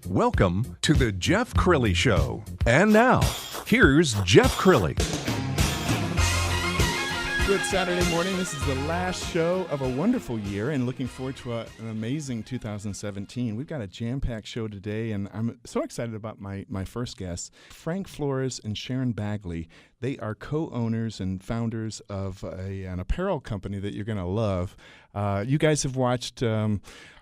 Welcome to the Jeff Crilley Show. And now, here's Jeff Crilley. Good Saturday morning. This is the last show of a wonderful year and looking forward to an amazing 2017. We've got a jam-packed show today, and I'm so excited about my first guests, Flores and Sharon Bagley. They are co-owners and founders of an apparel company that you're going to love. You guys have watched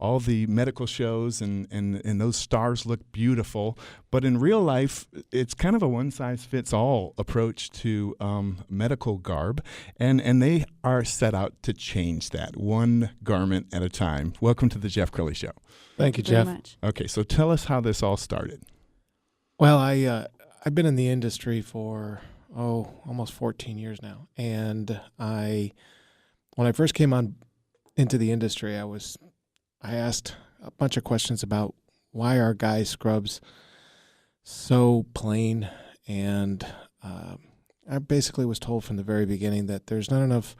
all the medical shows, and those stars look beautiful. But in real life, it's kind of a one-size-fits-all approach to medical garb, and they are set out to change that one garment at a time. Welcome to the Jeff Crilley Show. Thank you, Very Jeff. much. Okay, so tell us how this all started. Well, I've been in the industry for almost 14 years now, and when I first came into the industry, I asked a bunch of questions about why are guys' scrubs so plain, and I basically was told from the very beginning that it's not enough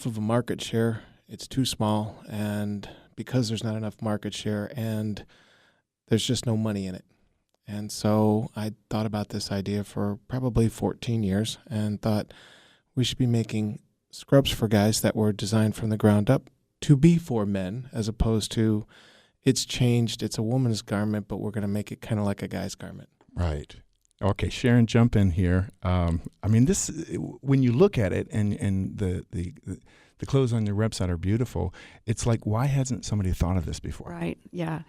of a market share. It's too small, and because there's not enough market share, and there's just no money in it. And so I thought about this idea for probably 14 years and thought we should be making scrubs for guys that were designed from the ground up to be for men, as opposed to it's changed, it's a woman's garment, but we're going to make it kind of like a guy's garment. Right. Okay, Sharon, jump in here. This, when you look at it, and the clothes on your website are beautiful, it's like, why hasn't somebody thought of this before? Right. Yeah.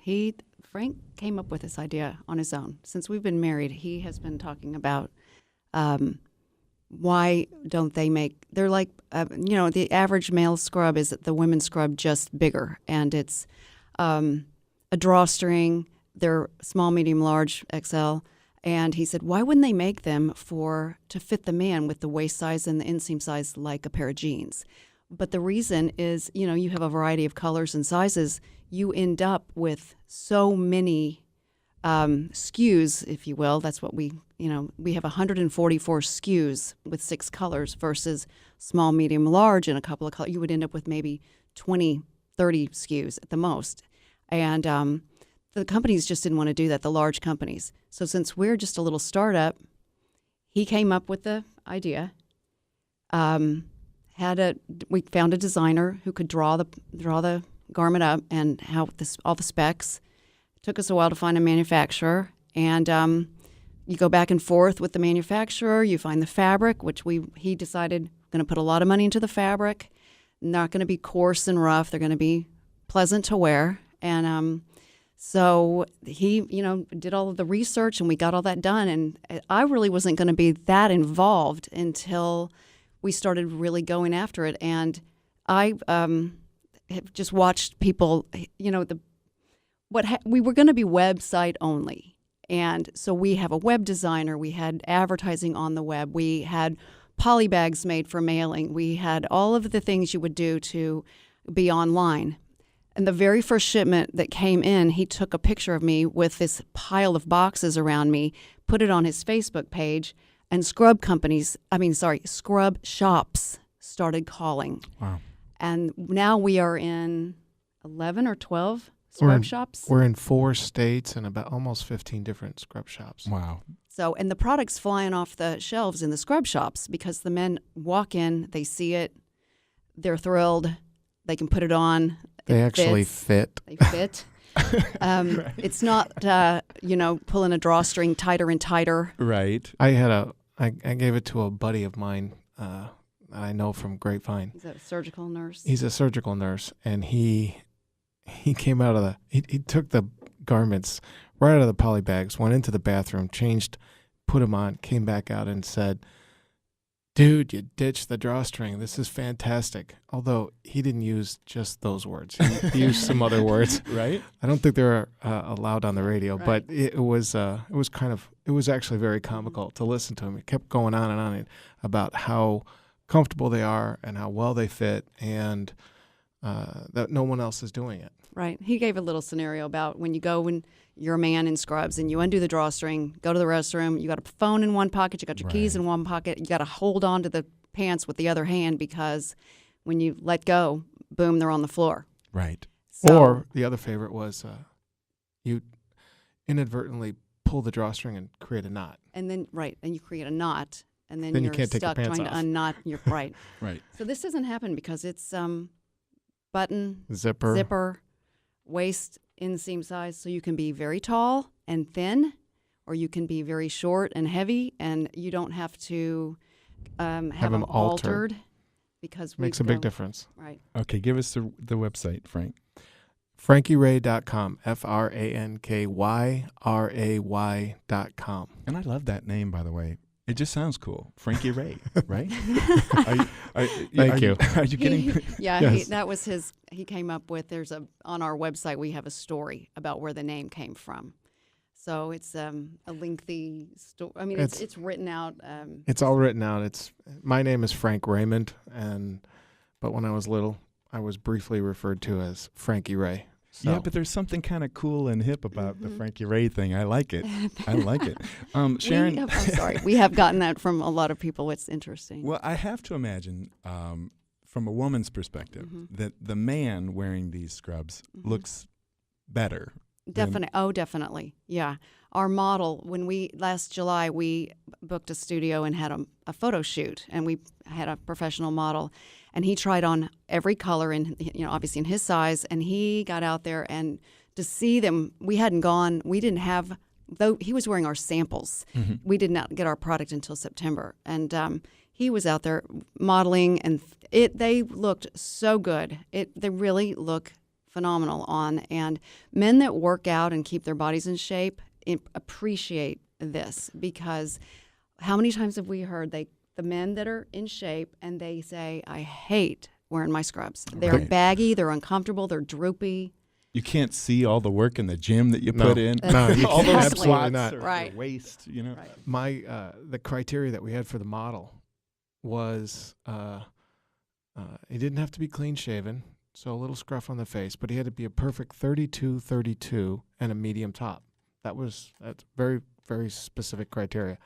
Frank came up with this idea on his own. Since we've been married, he has been talking about why don't they make, they're like, the average male scrub is the women's scrub, just bigger. And it's a drawstring, they're small, medium, large, XL. And he said, why wouldn't they make them to fit the man with the waist size and the inseam size like a pair of jeans? But the reason is, you have a variety of colors and sizes. You end up with so many SKUs, if you will. That's what we have 144 SKUs with 6 colors versus small, medium, large, and a couple of colors. You would end up with maybe 20, 30 SKUs at the most. And the companies just didn't want to do that, the large companies. So since we're just a little startup, he came up with the idea. We found a designer who could draw the garment up and all the specs. It took us a while to find a manufacturer, and you go back and forth with the manufacturer. You find the fabric, which he decided going to put a lot of money into the fabric. Not going to be coarse and rough. They're going to be pleasant to wear, and so he did all of the research, and we got all that done. And I really wasn't going to be that involved until we started really going after it. And I have just watched people, we were going to be website only. And so we have a web designer, we had advertising on the web, we had poly bags made for mailing, we had all of the things you would do to be online. And the very first shipment that came in, he took a picture of me with this pile of boxes around me, put it on his Facebook page, and scrub shops started calling. Wow. And now we are in 11 or 12 scrub shops. We're in 4 states and about almost 15 different scrub shops. Wow. So, and the product's flying off the shelves in the scrub shops because the men walk in, they see it, they're thrilled, they can put it on. They actually fit. They fit. Right. It's not, pulling a drawstring tighter and tighter. Right. I gave it to a buddy of mine that I know from Grapevine. He's a surgical nurse. He's a surgical nurse, and he came out of he took the garments right out of the poly bags, went into the bathroom, changed, put them on, came back out and said, "Dude, you ditched the drawstring. This is fantastic." Although he didn't use just those words. He used some other words. Right. I don't think they were allowed on the radio, Right. but it was actually very comical to listen to him. It kept going on and on about how comfortable they are and how well they fit, and that no one else is doing it. Right. He gave a little scenario about when you're a man in scrubs and you undo the drawstring, go to the restroom, you got a phone in one pocket, you got your keys in one pocket, you got to hold on to the pants with the other hand because when you let go, boom, they're on the floor. Right. So, Or the other favorite was you inadvertently pull the drawstring and create a knot. And then and you create a knot, and then Then you you're can't take your stuck pants trying off. to unknot. You're right. Right. So this doesn't happen because it's button, Zipper. waist, inseam size. So you can be very tall and thin, or you can be very short and heavy, and you don't have to have them altered because Makes a big difference. Right. Okay, give us the website, Frank. FrankyRay.com. FrankyRay.com. And I love that name, by the way. It just sounds cool. Frankie Ray, right? Thank you. Are you getting? Yes. That was his. He came up with. On our website we have a story about where the name came from. So it's a lengthy story. I mean, it's written out. It's all written out. My name is Frank Raymond, but when I was little, I was briefly referred to as Frankie Ray. So. Yeah, but there's something kind of cool and hip about the Frankie Ray thing. I like it. I like it. Sharon. I'm sorry. We have gotten that from a lot of people. It's interesting. Well, I have to imagine, from a woman's perspective, that the man wearing these scrubs looks better. Definitely. Yeah. Our model, last July, we booked a studio and had a photo shoot, and we had a professional model, and he tried on every color obviously in his size, and he got out there, and to see them, we didn't have, though he was wearing our samples, we did not get our product until September, and he was out there modeling, and they looked so good. They really look phenomenal on, and men that work out and keep their bodies in shape appreciate this, because how many times have we heard the men that are in shape and they say, I hate wearing my scrubs. They're baggy, they're uncomfortable, they're droopy. You can't see all the work in the gym that you put in. No, you all those absolutely squats not. or Right. waist, Right. The criteria that we had for the model was he didn't have to be clean shaven, so a little scruff on the face, but he had to be a perfect 32 and a medium top. That's very, very specific criteria.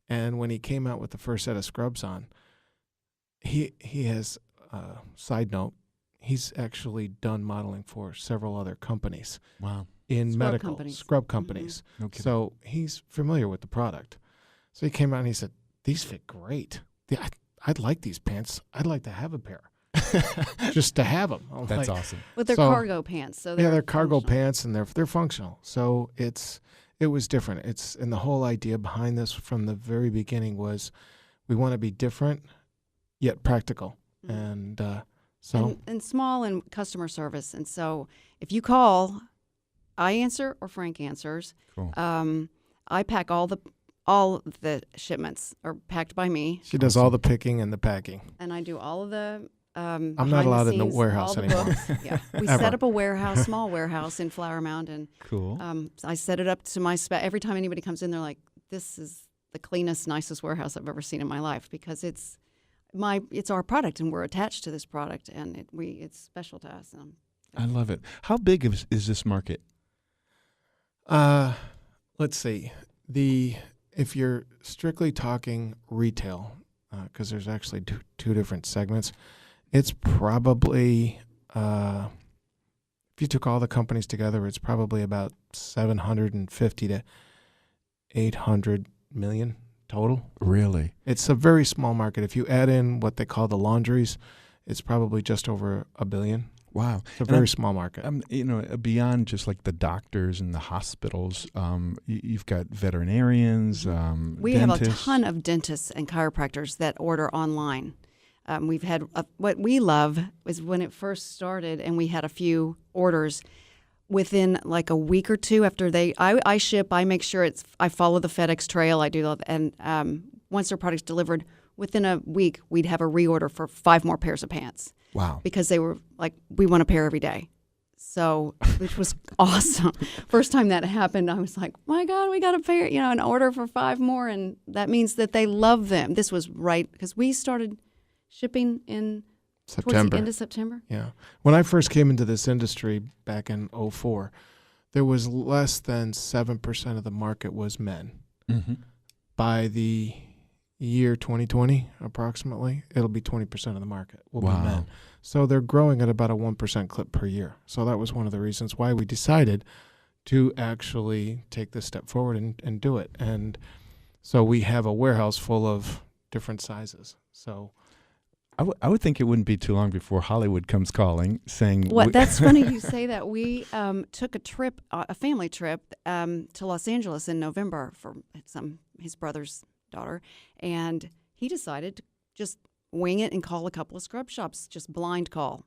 And when he came out with the first set of scrubs on, he has, side note, he's actually done modeling for several other companies. Wow. In Scrub medical companies. scrub companies. No kidding. So he's familiar with the product. So he came out and he said, these fit great. I'd like these pants. I'd like to have a pair. Just to have them. That's awesome. With their cargo pants. So they're cargo functional. pants, and they're functional. So it was different. And the whole idea behind this from the very beginning was we want to be different yet practical. And and small and customer service. And so if you call, I answer or Frank answers. Cool. I pack all the shipments are packed by me. she does all the picking and the packing. And I do all of the I'm not allowed in the warehouse anymore. Yeah, we Ever. set up a warehouse, small warehouse in Flower Mound, and Cool. I set it up to my spec. Every time anybody comes in, they're like, "This is the cleanest, nicest warehouse I've ever seen in my life," because it's our product, and we're attached to this product, and it's special to us. I love it. How big is this market? Let's see. If you're strictly talking retail, because there's actually two different segments, it's probably, if you took all the companies together, it's probably about 750 to 800 million total. Really? It's a very small market. If you add in what they call the laundries, it's probably just over $1 billion. Wow. It's a very small market. Beyond just like the doctors and the hospitals, you've got veterinarians, We dentists. have a ton of dentists and chiropractors that order online. We've had what we love is when it first started, and we had a few orders within like a week or two after I ship. I make sure I follow the FedEx trail. I do, and once their product's delivered, within a week we'd have a reorder for 5 more pairs of pants. Wow. Because they were like, we want a pair every day. So, which was awesome. First time that happened, I was like, my God, we got a pair, an order for 5 more. And that means that they love them. This was right, because we started shipping towards the end of September. Yeah. When I first came into this industry back in 2004, there was less than 7% of the market was men. Mm-hmm. By the year 2020, approximately, it'll be 20% of the market will be men. So they're growing at about a 1% clip per year. So that was one of the reasons why we decided to actually take this step forward and do it. And so we have a warehouse full of different sizes. So I would think it wouldn't be too long before Hollywood comes calling, saying, What? That's funny you say that. We took a trip, a family trip, to Los Angeles in November for his brother's daughter, and he decided to just wing it and call a couple of scrub shops, just blind call.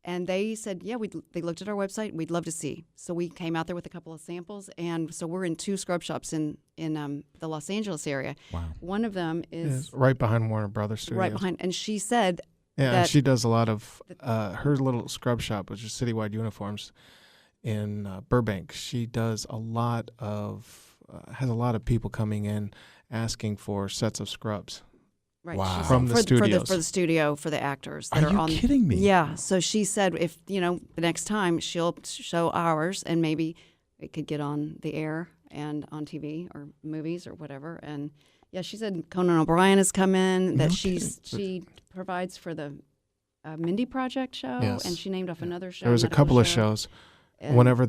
And they said, yeah, they looked at our website. We'd love to see. So we came out there with a couple of samples, and so we're in 2 scrub shops in the Los Angeles area. Wow. One of them is right behind Warner Brothers Studios. right behind, and she said, and she does a lot of her little scrub shop, which is Citywide Uniforms in Burbank. She does a lot of has a lot of people coming in asking for sets of scrubs. right, Wow. she said From the studios. for the studio for the actors that Are you on. kidding me? Yeah. So she said, if the next time she'll show ours, and maybe it could get on the air and on TV or movies or whatever. And yeah, she said Conan O'Brien has come in. That No she provides for the Mindy Project show, Yes. and she named off another show. There was a medical couple of show. shows. And- Whenever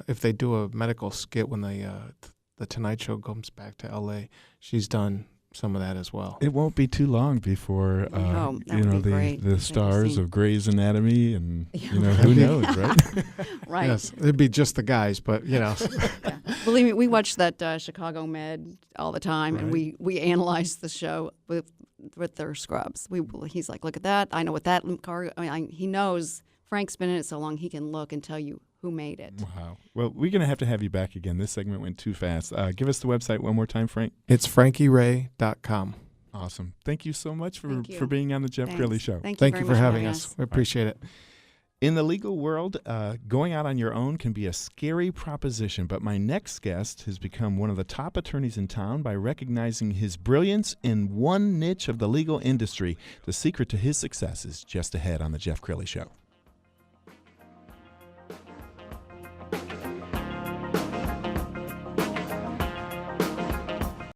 if they do a medical skit when the Tonight Show comes back to L.A., she's done some of that as well. It won't be too long before Oh, that would be great. the I've stars seen- of Grey's Anatomy, and Yeah. who knows, right? Right. Yes, it'd be just the guys, but Yeah. Believe me, we watch that Chicago Med all the time, and we analyze the show with their scrubs. He's like, look at that. I know what that car. He knows. Frank's been in it so long, he can look and tell you who made it. Wow. Well, we're going to have you back again. This segment went too fast. Give us the website one more time, Frank. it's FrankyRay.com. Awesome. Thank you so much Thank you. for being on the Jeff Thanks. Crilley Show. Thank Thank you you very for much having us. We appreciate it. In the legal world, going out on your own can be a scary proposition, but my next guest has become one of the top attorneys in town by recognizing his brilliance in one niche of the legal industry. The secret to his success is just ahead on the Jeff Crilley Show.